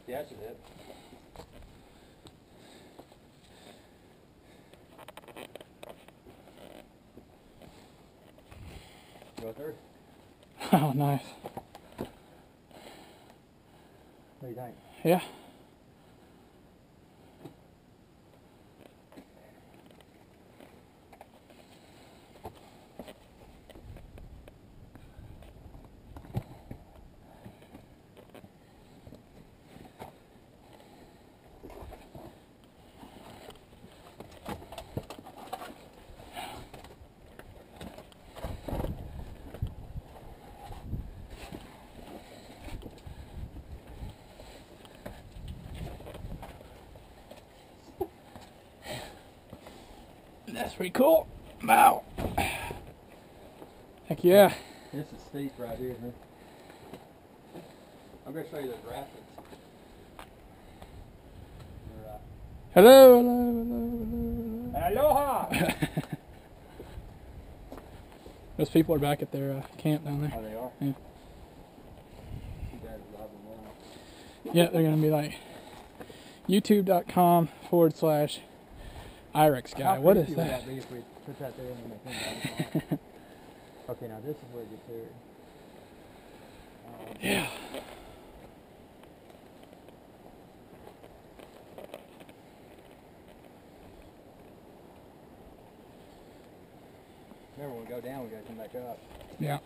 Yeah, that's it. Go through. Oh, nice. What do you think? Yeah. That's pretty cool. Wow. Heck yeah. This is steep right here, huh? I'm going to show you those rapids. Hello, hello, hello, hello. Aloha! Those people are back at their camp down there. Oh, they are? Yeah. You guys are loving one. Yeah, they're going to be like youtube.com/IREX guy. What is that? Would that be if we put that there and then they Okay, now this is where it gets here. Yeah. Remember, when we go down, we got to come back up. Yeah.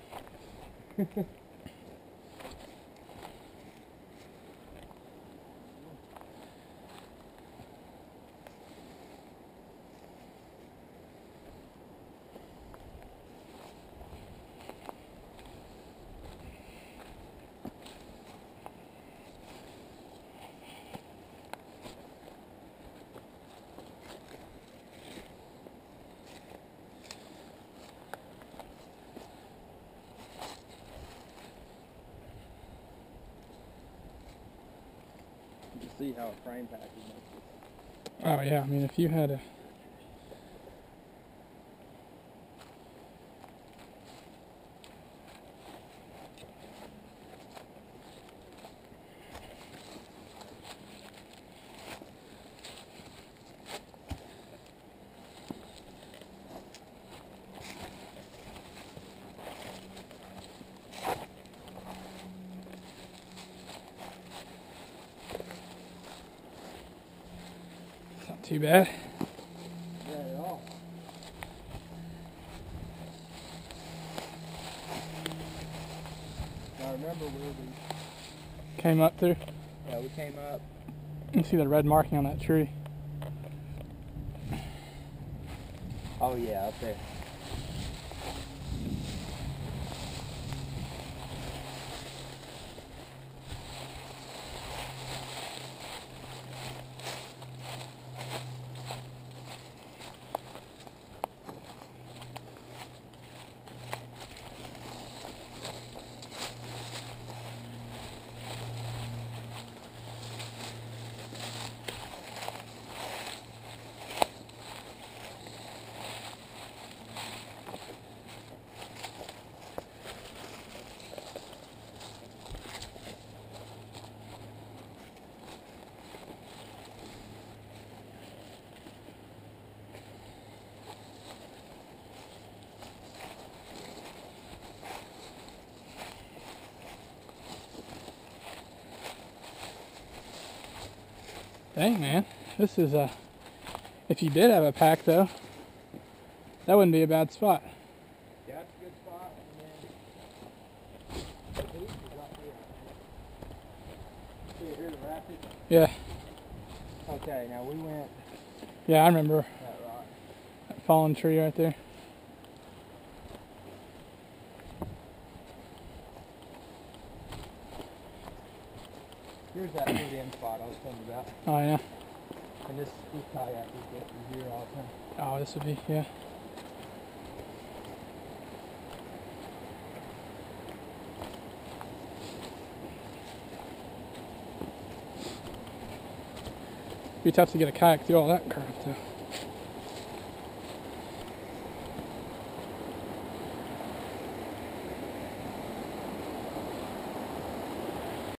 You can see how a frame package makes it. Oh yeah, I mean if you had a not too bad. Yeah, at all. Now remember where we... Came up through. Yeah, we came up. You see the red marking on that tree. Oh yeah, up there. Dang man, this is if you did have a pack though, that wouldn't be a bad spot. Yeah, that's a good spot. And then... These is up here. See, here's the rapids? Yeah. Okay, now we went... Yeah, I remember that rock. that fallen tree right there. Here's that end spot I was telling you about. Oh yeah. And this kayak is good through here all the time. Oh, this would be, yeah. Be tough to get a kayak through all that crap too.